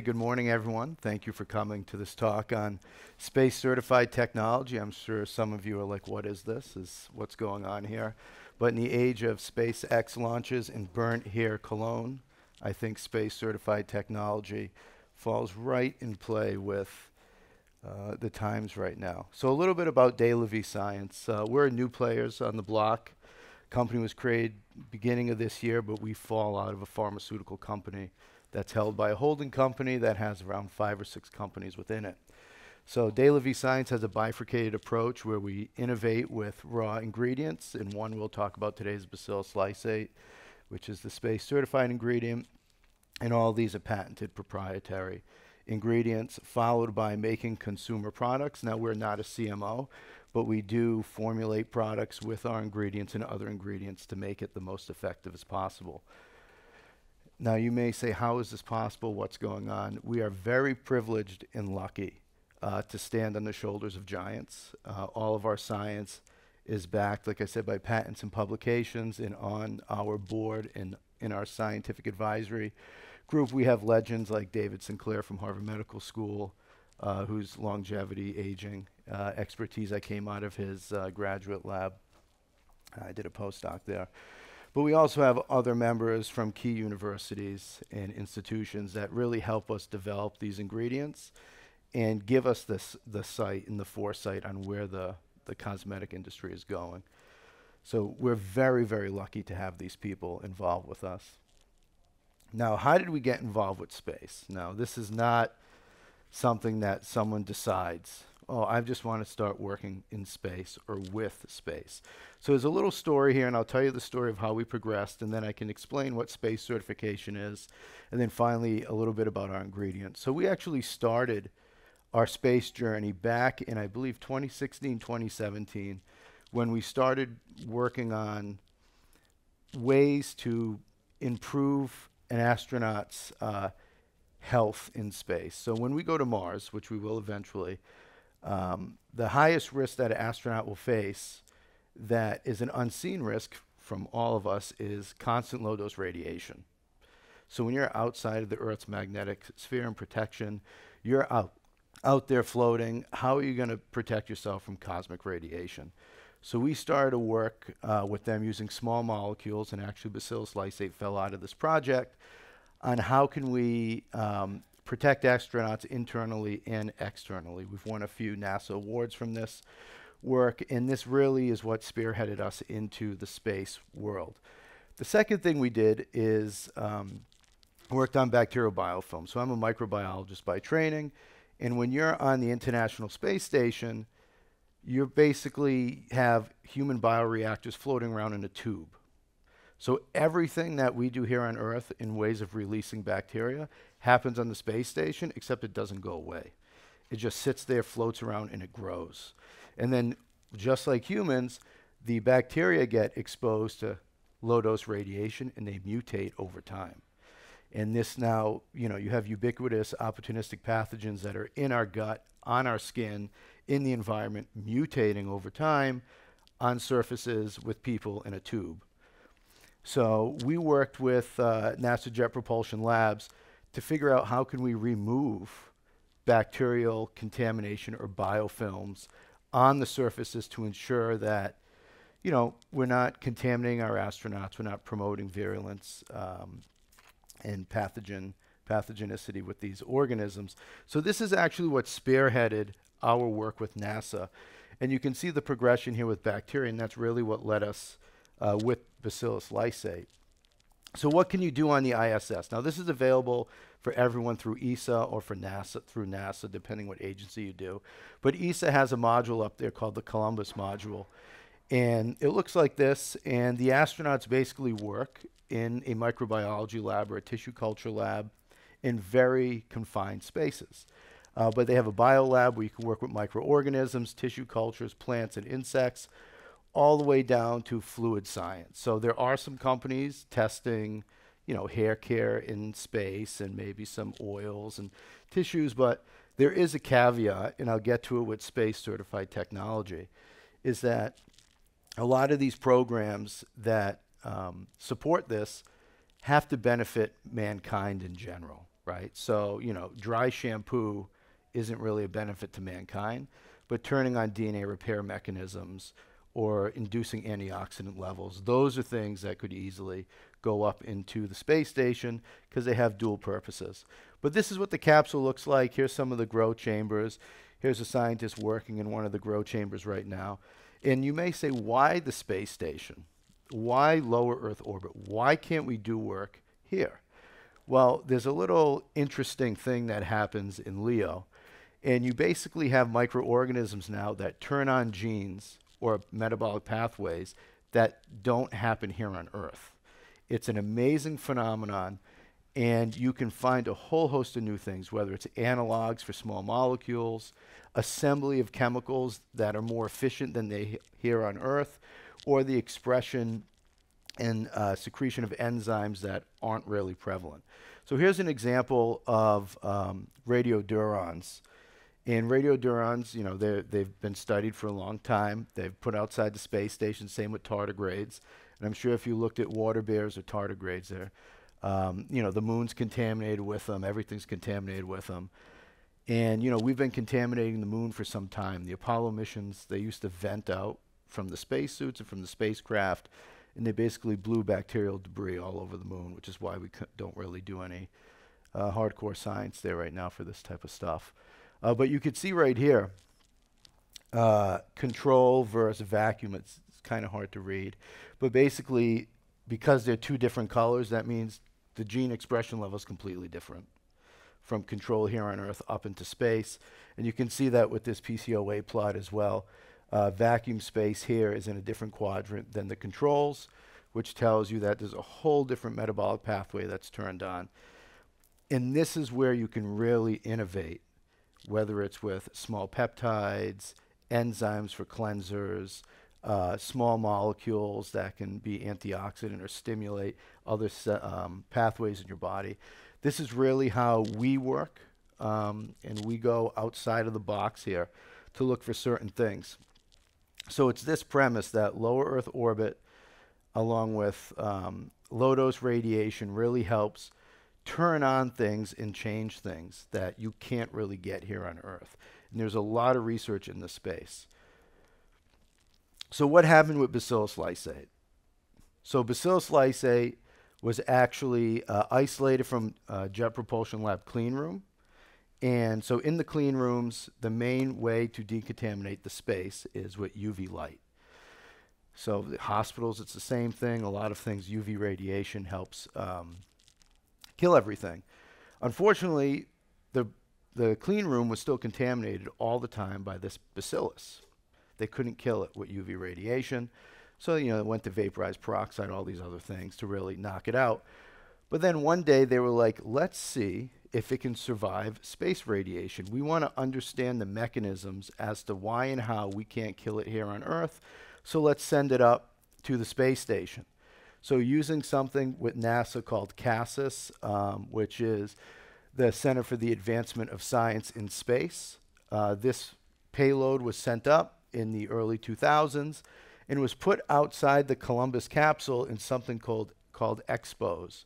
Good morning, everyone. Thank you for coming to this talk on space certified technology. I'm sure some of you are like, what is this? Is what's going on here? But in the age of SpaceX launches and burnt hair cologne, I think space certified technology falls right in play with the times right now. So a little bit about De La Vie Science. We're new players on the block. Company was created beginning of this year, but we fall out of a pharmaceutical company that's held by a holding company that has around 5 or 6 companies within it. So De La Vie Science has a bifurcated approach where we innovate with raw ingredients, and one we'll talk about today is Bacillus lysate, which is the space certified ingredient, and all these are patented proprietary ingredients, followed by making consumer products. Now, we're not a CMO, but we do formulate products with our ingredients and other ingredients to make it the most effective as possible. Now, you may say, how is this possible? What's going on? We are very privileged and lucky to stand on the shoulders of giants. All of our science is backed, like I said, by patents and publications, and on our board and in our scientific advisory group, we have legends like David Sinclair from Harvard Medical School, whose longevity, aging, expertise, I came out of his graduate lab. I did a postdoc there. But we also have other members from key universities and institutions that really help us develop these ingredients and give us the sight and the foresight on where the cosmetic industry is going. So we're very, very lucky to have these people involved with us. Now, how did we get involved with space? Now, this is not something that someone decides, oh, I just want to start working in space or with space. So there's a little story here, and I'll tell you the story of how we progressed, and then I can explain what space certification is, and then finally a little bit about our ingredients. So we actually started our space journey back in, I believe, 2016, 2017, when we started working on ways to improve an astronaut's health in space. So when we go to Mars, which we will eventually, the highest risk that an astronaut will face that is an unseen risk from all of us is constant low dose radiation. So when you're outside of the Earth's magnetic sphere and protection, you're out there floating. How are you going to protect yourself from cosmic radiation? So we started to work with them using small molecules, and actually Bacillus lysate fell out of this project, on how can we protect astronauts internally and externally. We've won a few NASA awards from this work, and this really is what spearheaded us into the space world. The second thing we did is worked on bacterial biofilm. So I'm a microbiologist by training, and when you're on the International Space Station, you basically have human bioreactors floating around in a tube. So everything that we do here on Earth in ways of releasing bacteria happens on the space station, except it doesn't go away. It just sits there, floats around, and it grows. And then, just like humans, the bacteria get exposed to low-dose radiation, and they mutate over time. And this now, you have ubiquitous opportunistic pathogens that are in our gut, on our skin, in the environment, mutating over time on surfaces with people in a tube. So we worked with NASA Jet Propulsion Labs to figure out how can we remove bacterial contamination or biofilms on the surfaces to ensure that, we're not contaminating our astronauts, we're not promoting virulence and pathogenicity with these organisms. So this is actually what spearheaded our work with NASA. And you can see the progression here with bacteria, and that's really what led us with Bacillus lysate. So what can you do on the ISS? Now, this is available for everyone through ESA or through NASA, depending what agency you do. But ESA has a module up there called the Columbus module. And it looks like this, and the astronauts basically work in a microbiology lab or a tissue culture lab in very confined spaces. But they have a biolab where you can work with microorganisms, tissue cultures, plants, and insects, all the way down to fluid science. So there are some companies testing, hair care in space and maybe some oils and tissues, but there is a caveat, and I'll get to it with space certified technology, is that a lot of these programs that support this have to benefit mankind in general. right? So, you know, dry shampoo isn't really a benefit to mankind, but turning on DNA repair mechanisms or inducing antioxidant levels, those are things that could easily go up into the space station because they have dual purposes. But this is what the capsule looks like. Here's some of the grow chambers. Here's a scientist working in one of the grow chambers right now. And you may say, why the space station? Why lower Earth orbit? Why can't we do work here? Well, there's a little interesting thing that happens in Leo, and you basically have microorganisms now that turn on genes or metabolic pathways that don't happen here on Earth. It's an amazing phenomenon, and you can find a whole host of new things, whether it's analogs for small molecules, assembly of chemicals that are more efficient than they here on Earth, or the expression and secretion of enzymes that aren't really prevalent. So here's an example of radiodurans. And radiodurans, you know, they've been studied for a long time. They've put outside the space station, same with tardigrades. And I'm sure if you looked at water bears or tardigrades there, you know, the moon's contaminated with them. Everything's contaminated with them. And, you know, we've been contaminating the moon for some time. The Apollo missions, they used to vent out from the spacesuits and from the spacecraft, and they basically blew bacterial debris all over the moon, which is why we don't really do any hardcore science there right now for this type of stuff. But you could see right here, control versus vacuum. It's kind of hard to read. But basically, because they're two different colors, that means the gene expression level is completely different from control here on Earth up into space. And you can see that with this PCOA plot as well. Vacuum space here is in a different quadrant than the controls, which tells you that there's a whole different metabolic pathway that's turned on. And this is where you can really innovate, whether it's with small peptides, enzymes for cleansers, small molecules that can be antioxidant or stimulate other pathways in your body. This is really how we work, and we go outside of the box here to look for certain things. So it's this premise that lower Earth orbit, along with low-dose radiation, really helps turn on things and change things that you can't really get here on Earth. And there's a lot of research in this space. So what happened with Bacillus lysate? So Bacillus lysate was actually isolated from Jet Propulsion Lab clean room. And so in the clean rooms, the main way to decontaminate the space is with UV light. So the hospitals, it's the same thing. A lot of things, UV radiation helps kill everything. Unfortunately, the clean room was still contaminated all the time by this bacillus. They couldn't kill it with UV radiation. So, you know, it went to vaporized peroxide, all these other things to really knock it out. But then one day they were like, let's see if it can survive space radiation. We want to understand the mechanisms as to why and how we can't kill it here on Earth. So let's send it up to the space station. So using something with NASA called CASIS, which is the Center for the Advancement of Science in Space, this payload was sent up in the early 2000s and was put outside the Columbus capsule in something called XPOSE.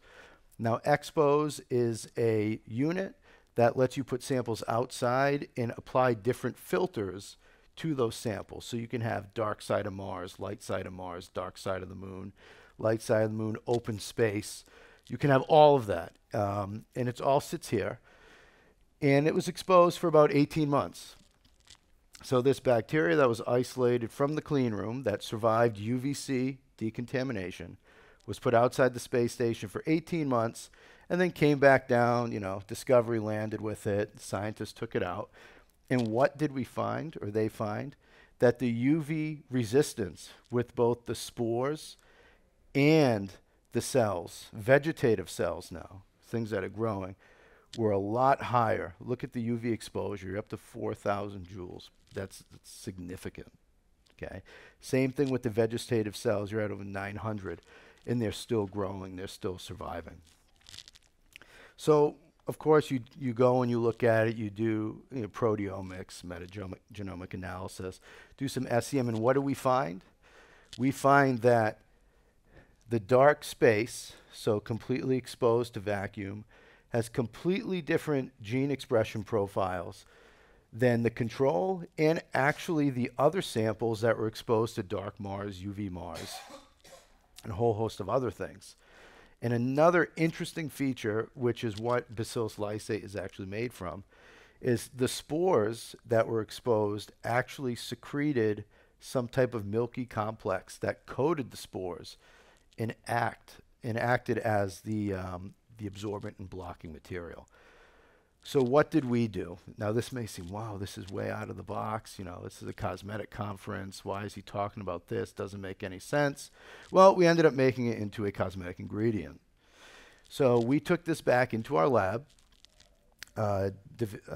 Now, XPOSE is a unit that lets you put samples outside and apply different filters to those samples. So you can have dark side of Mars, light side of Mars, dark side of the moon, light side of the moon, open space. You can have all of that. And it all sits here. And it was exposed for about 18 months. So this bacteria that was isolated from the clean room that survived UVC decontamination was put outside the space station for 18 months and then came back down. You know, Discovery landed with it. Scientists took it out. And what did we find, or they find? That the UV resistance with both the spores and the cells, vegetative cells now, things that are growing, were a lot higher. Look at the UV exposure. You're up to 4,000 joules. That's significant. Okay. Same thing with the vegetative cells. You're at over 900. And they're still growing, they're still surviving. So, of course, you go and you look at it, you do proteomics, metagenomic analysis, do some SEM, and what do we find? We find that the dark space, so completely exposed to vacuum, has completely different gene expression profiles than the control and actually the other samples that were exposed to dark Mars, UV Mars, and a whole host of other things. And another interesting feature, which is what Bacillus lysate is actually made from, is the spores that were exposed actually secreted some type of milky complex that coated the spores and acted as the absorbent and blocking material. So what did we do? Now this may seem, wow, this is way out of the box. You know, this is a cosmetic conference. Why is he talking about this? Doesn't make any sense. Well, we ended up making it into a cosmetic ingredient. So we took this back into our lab. De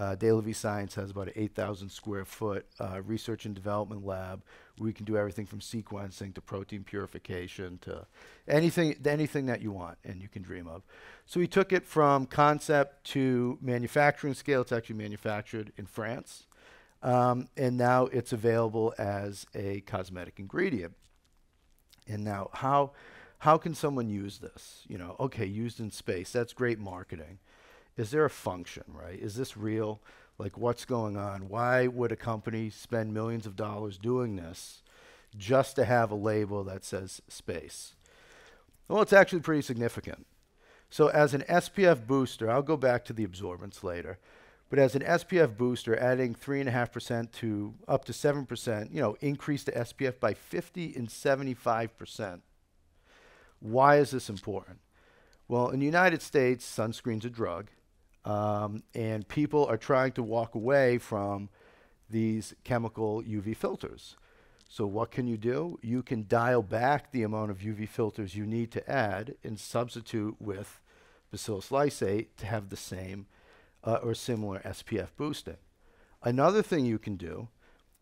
La Vie Science has about an 8,000 square foot research and development lab. We can do everything from sequencing to protein purification to anything that you want and you can dream of. So we took it from concept to manufacturing scale. It's actually manufactured in France. And now it's available as a cosmetic ingredient. And now how can someone use this? You know, okay, used in space. That's great marketing. Is there a function, right? Is this real? Like, what's going on? Why would a company spend millions of dollars doing this just to have a label that says space? Well, it's actually pretty significant. So as an SPF booster, I'll go back to the absorbance later, but as an SPF booster, adding 3.5% to up to 7%, you know, increase the SPF by 50 and 75%. Why is this important? Well, in the United States, sunscreen's a drug. And people are trying to walk away from these chemical UV filters. So what can you do? You can dial back the amount of UV filters you need to add and substitute with Bacillus lysate to have the same or similar SPF boosting. Another thing you can do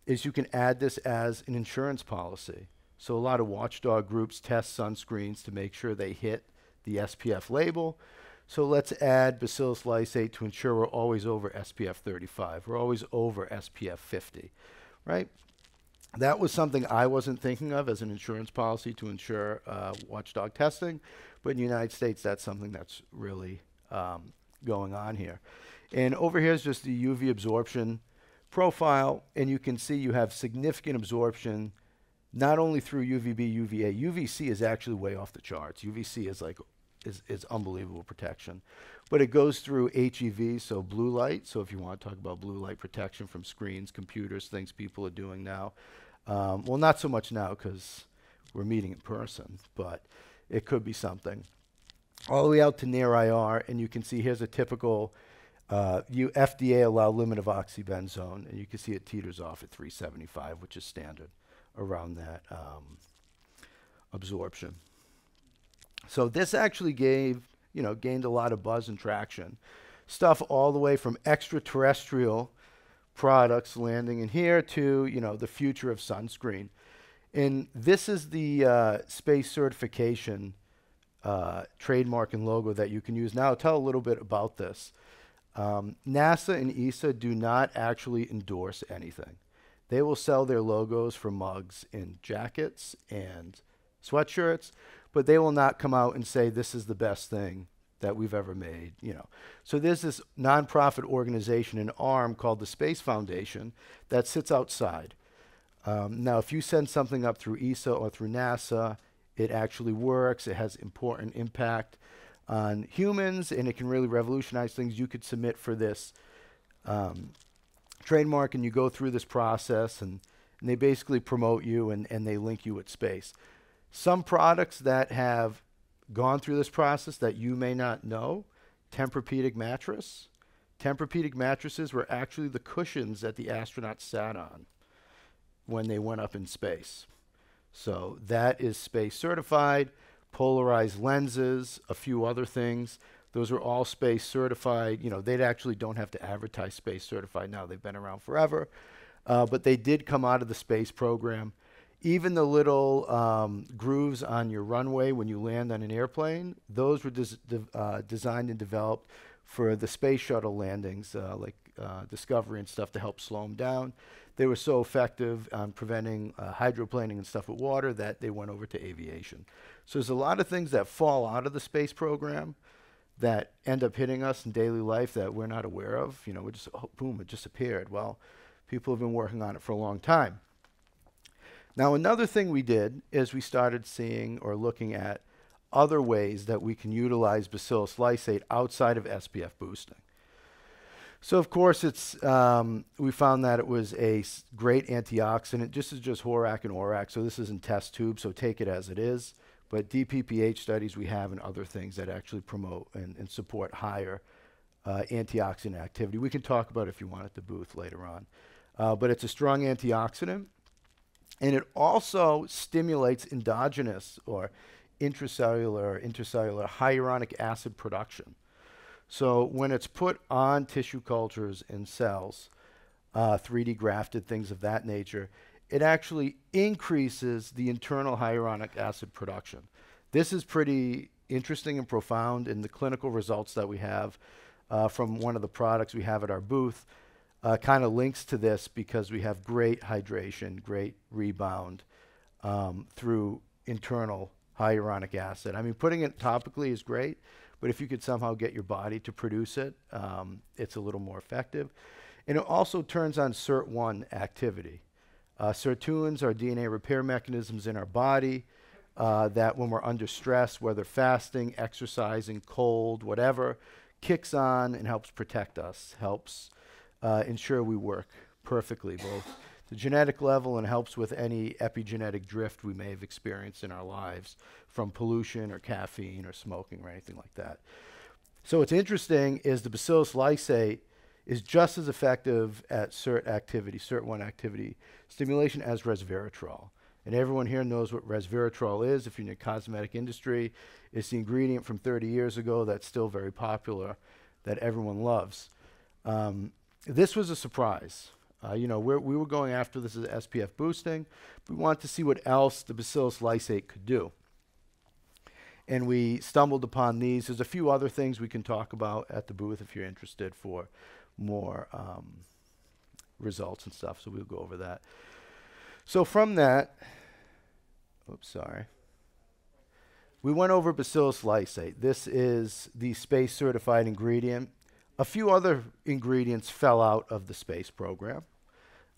is you can add this as an insurance policy. So a lot of watchdog groups test sunscreens to make sure they hit the SPF label. So let's add Bacillus lysate to ensure we're always over SPF 35. We're always over SPF 50, right? That was something I wasn't thinking of as an insurance policy to ensure watchdog testing. But in the United States, that's something that's really going on here. And over here is just the UV absorption profile. And you can see you have significant absorption, not only through UVB, UVA. UVC is actually way off the charts. UVC is like is unbelievable protection. But it goes through HEV, so blue light. So if you want to talk about blue light protection from screens, computers, things people are doing now. Well, not so much now because we're meeting in person, but it could be something. All the way out to near IR, and you can see here's a typical FDA allow limit of oxybenzone, and you can see it teeters off at 375, which is standard around that absorption. So this actually gained a lot of buzz and traction. Stuff all the way from extraterrestrial products landing in here to, the future of sunscreen. And this is the space certification trademark and logo that you can use. Now, I'll tell a little bit about this. NASA and ESA do not actually endorse anything. They will sell their logos for mugs in jackets and sweatshirts, but they will not come out and say this is the best thing that we've ever made. So there's this nonprofit organization, an arm called the Space Foundation, that sits outside. Now, if you send something up through ESA or through NASA, it actually works. It has important impact on humans, and it can really revolutionize things. You could submit for this trademark, and you go through this process, and they basically promote you, and they link you with space. Some products that have gone through this process that you may not know, Tempur-Pedic mattress. Tempur-Pedic mattresses were actually the cushions that the astronauts sat on when they went up in space. So that is space certified. Polarized lenses, a few other things. Those are all space certified. They actually don't have to advertise space certified now. They've been around forever. But they did come out of the space program. Even the little grooves on your runway when you land on an airplane, those were designed and developed for the space shuttle landings, like Discovery and stuff, to help slow them down. They were so effective on preventing hydroplaning and stuff with water that they went over to aviation. So there's a lot of things that fall out of the space program that end up hitting us in daily life that we're not aware of. You know, we just, oh, boom, it just appeared. Well, people have been working on it for a long time. Now, another thing we did is we started seeing or looking at other ways that we can utilize Bacillus lysate outside of SPF boosting. So, of course, we found that it was a great antioxidant. This is just Horac and Orac, so this is in test tubes, so take it as it is. But DPPH studies we have and other things that actually promote and support higher antioxidant activity. We can talk about it if you want at the booth later on. But it's a strong antioxidant, and it also stimulates endogenous or intracellular hyaluronic acid production. So when it's put on tissue cultures and cells, 3D grafted, things of that nature, it actually increases the internal hyaluronic acid production. This is pretty interesting and profound, in the clinical results that we have from one of the products we have at our booth kind of links to this, because we have great hydration, great rebound through internal hyaluronic acid. I mean, putting it topically is great, but if you could somehow get your body to produce it, it's a little more effective. And it also turns on SIRT1 activity. Sirtuins are DNA repair mechanisms in our body that when we're under stress, whether fasting, exercising, cold, whatever, kicks on and helps protect us, helps ensure we work perfectly, both the genetic level, and helps with any epigenetic drift we may have experienced in our lives from pollution or caffeine or smoking or anything like that. So what's interesting is the Bacillus lysate is just as effective at SIRT1 activity stimulation as resveratrol. And everyone here knows what resveratrol is. If you're in the cosmetic industry, it's the ingredient from 30 years ago that's still very popular, that everyone loves. This was a surprise. We were going after this as SPF boosting. We wanted to see what else the Bacillus lysate could do. And we stumbled upon these. There's a few other things we can talk about at the booth if you're interested for more results and stuff. So we'll go over that. So from that, we went over Bacillus lysate. This is the SPACE certified ingredient. A few other ingredients fell out of the SPACE program.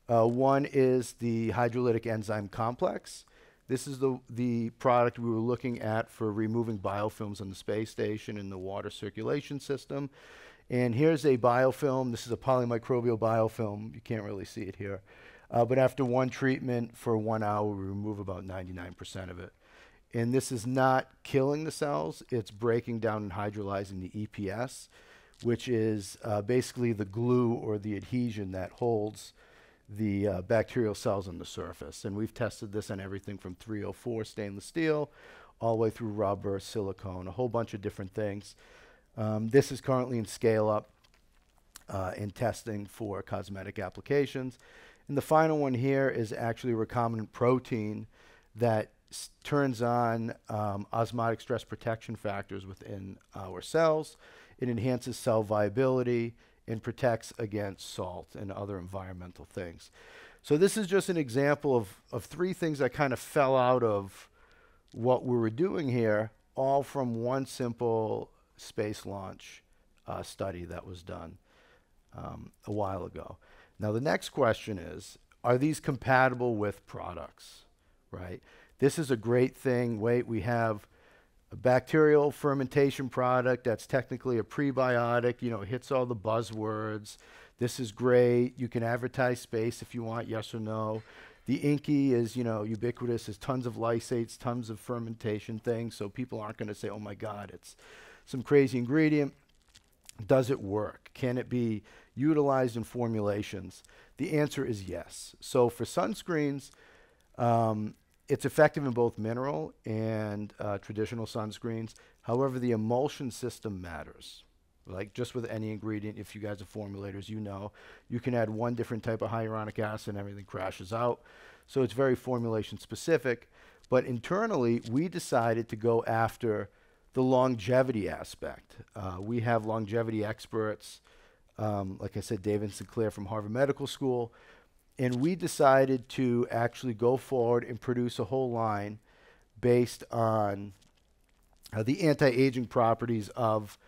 One is the hydrolytic enzyme complex. This is the product we were looking at for removing biofilms on the space station in the water circulation system. And here's a biofilm. This is a polymicrobial biofilm. You can't really see it here. But after one treatment for 1 hour, we remove about 99% of it. And this is not killing the cells. It's breaking down and hydrolyzing the EPS, which is basically the glue or the adhesion that holds the bacterial cells on the surface. And we've tested this on everything from 304 stainless steel all the way through rubber, silicone, a whole bunch of different things. This is currently in scale-up in testing for cosmetic applications. And the final one here is actually a recombinant protein that turns on osmotic stress protection factors within our cells. It enhances cell viability and protects against salt and other environmental things. So this is just an example of 3 things that kind of fell out of what we were doing here, all from one simple space launch study that was done a while ago. Now the next question is, are these compatible with products, right? This is a great thing. We have a bacterial fermentation product that's technically a prebiotic, hits all the buzzwords. This is great. You can advertise space if you want, yes or no. The Inky is, ubiquitous. There's tons of lysates, tons of fermentation things, so people aren't going to say, oh my God, it's some crazy ingredient. Does it work? Can it be utilized in formulations? The answer is yes. So for sunscreens, it's effective in both mineral and traditional sunscreens. However, the emulsion system matters. Like just with any ingredient, if you guys are formulators, you can add one different type of hyaluronic acid and everything crashes out. So it's very formulation specific. But internally, we decided to go after the longevity aspect. We have longevity experts, like I said, David Sinclair from Harvard Medical School. And we decided to actually go forward and produce a whole line based on the anti-aging properties of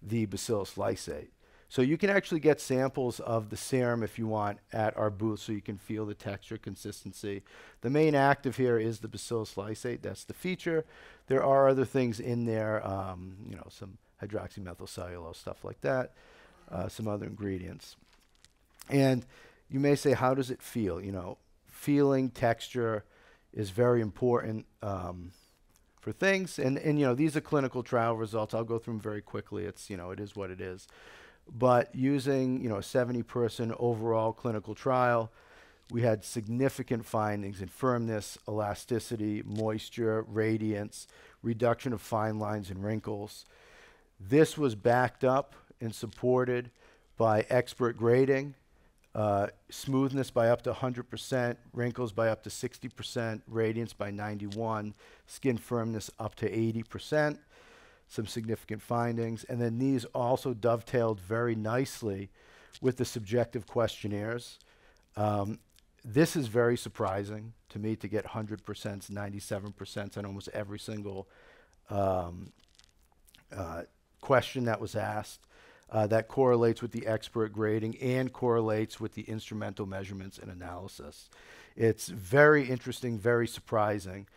the Bacillus lysate. So you can actually get samples of the serum if you want at our booth so you can feel the texture, consistency. The main active here is the Bacillus lysate. That's the feature. There are other things in there, you know, some hydroxymethylcellulose, stuff like that, some other ingredients. And you may say, how does it feel? You know, feeling, texture is very important for things. And, you know, these are clinical trial results. I'll go through them very quickly. It's, you know, it is what it is. But using, you know, a 70-person overall clinical trial, we had significant findings in firmness, elasticity, moisture, radiance, reduction of fine lines and wrinkles. This was backed up and supported by expert grading, smoothness by up to 100%, wrinkles by up to 60%, radiance by 91, skin firmness up to 80%. Some significant findings. And then these also dovetailed very nicely with the subjective questionnaires. This is very surprising to me to get 100%, 97% on almost every single question that was asked. That correlates with the expert grading and correlates with the instrumental measurements and analysis. It's very interesting, very surprising,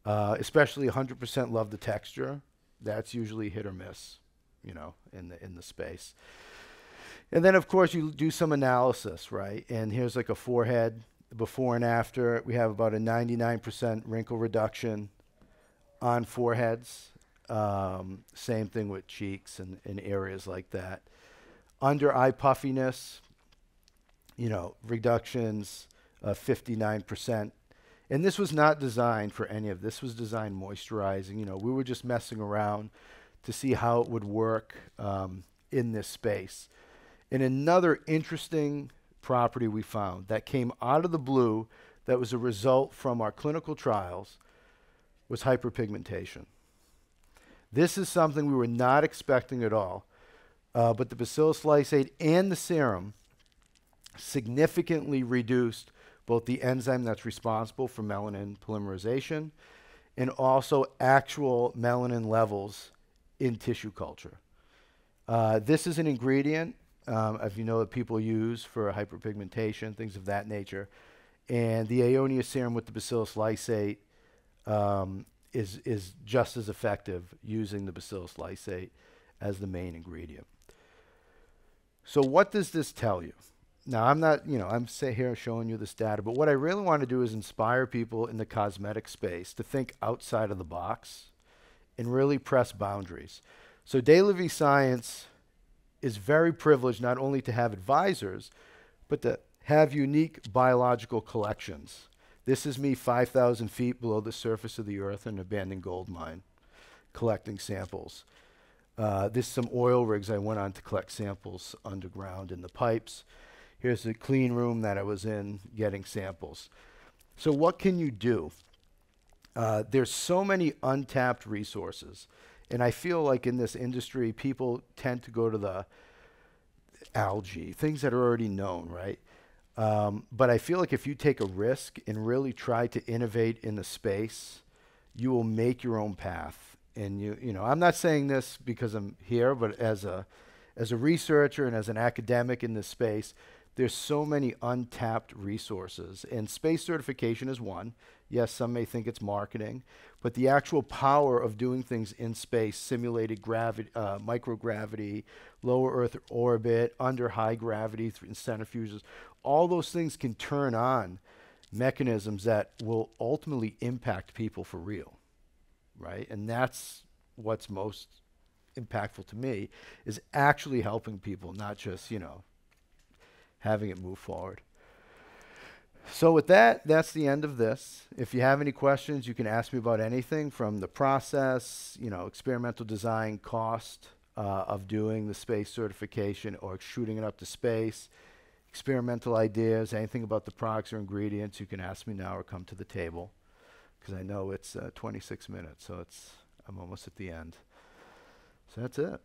especially 100% love the texture. That's usually hit or miss, you know, in the space. And then, of course, you do some analysis, right? And here's like a forehead before and after. We have about a 99% wrinkle reduction on foreheads. Same thing with cheeks and areas like that. Under eye puffiness, you know, reductions of 59%. And this was not designed for any of this. Was designed moisturizing. You know, we were just messing around to see how it would work in this space. And another interesting property we found that came out of the blue that was a result from our clinical trials was hyperpigmentation. This is something we were not expecting at all. But the Bacillus lysate and the serum significantly reduced both the enzyme that's responsible for melanin polymerization and also actual melanin levels in tissue culture. This is an ingredient, if you know, that people use for hyperpigmentation, things of that nature. And the Aeonia serum with the Bacillus lysate is just as effective using the Bacillus lysate as the main ingredient. So what does this tell you? Now, I'm not, you know, I'm here showing you this data, but what I really want to do is inspire people in the cosmetic space to think outside of the box and really press boundaries. So DailyVee Science is very privileged not only to have advisors, but to have unique biological collections. This is me 5,000 feet below the surface of the earth in an abandoned gold mine, collecting samples. This is some oil rigs I went on to collect samples underground in the pipes. Here's the clean room that I was in getting samples. So what can you do? There's so many untapped resources. And I feel like in this industry, people tend to go to the algae, things that are already known, right? But I feel like if you take a risk and really try to innovate in the space, you will make your own path. And you know, I'm not saying this because I'm here, but as a researcher and as an academic in this space, there's so many untapped resources, and space certification is one. Yes, some may think it's marketing, but the actual power of doing things in space, simulated gravity, microgravity, lower Earth orbit, under high gravity, in centrifuges, all those things can turn on mechanisms that will ultimately impact people for real, right? And that's what's most impactful to me, is actually helping people, not just, you know, having it move forward. So with that, that's the end of this. If you have any questions, you can ask me about anything from the process, you know, experimental design, cost of doing the space certification or shooting it up to space, experimental ideas, anything about the products or ingredients, you can ask me now or come to the table, because I know it's 26 minutes, so I'm almost at the end. So that's it.